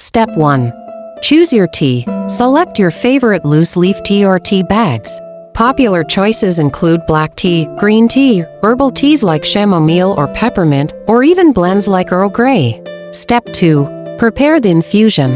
Step 1. Choose your tea. Select your favorite loose leaf tea or tea bags. Popular choices include black tea, green tea, herbal teas like chamomile or peppermint, or even blends like Earl Grey. Step 2. Prepare the infusion.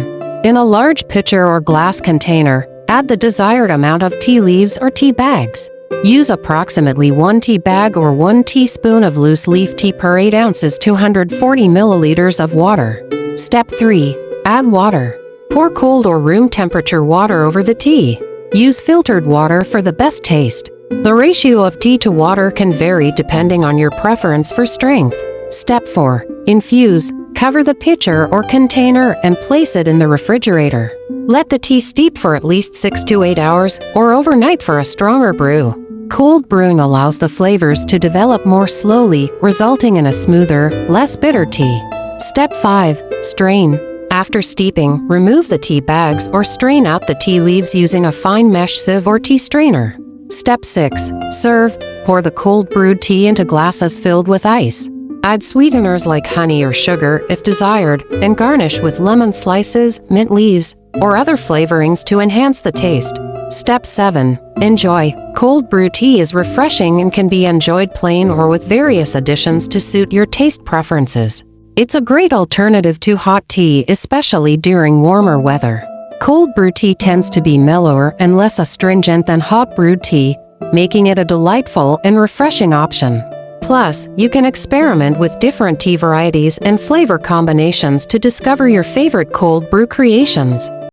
In a large pitcher or glass container, add the desired amount of tea leaves or tea bags. Use approximately 1 tea bag or 1 teaspoon of loose leaf tea per 8 ounces 240 milliliters of water. Step 3. Add water. Pour cold or room temperature water over the tea. Use filtered water for the best taste. The ratio of tea to water can vary depending on your preference for strength. Step 4. Infuse. Cover the pitcher or container and place it in the refrigerator. Let the tea steep for at least 6 to 8 hours or overnight for a stronger brew. Cold brewing allows the flavors to develop more slowly, resulting in a smoother, less bitter tea. Step 5. Strain. After steeping, remove the tea bags or strain out the tea leaves using a fine mesh sieve or tea strainer. Step 6. Serve. Pour the cold brewed tea into glasses filled with ice. Add sweeteners like honey or sugar if desired, and garnish with lemon slices, mint leaves, or other flavorings to enhance the taste. Step 7. Enjoy. Cold brew tea is refreshing and can be enjoyed plain or with various additions to suit your taste preferences. It's a great alternative to hot tea, especially during warmer weather. Cold brew tea tends to be mellower and less astringent than hot brewed tea, making it a delightful and refreshing option. Plus, you can experiment with different tea varieties and flavor combinations to discover your favorite cold brew creations.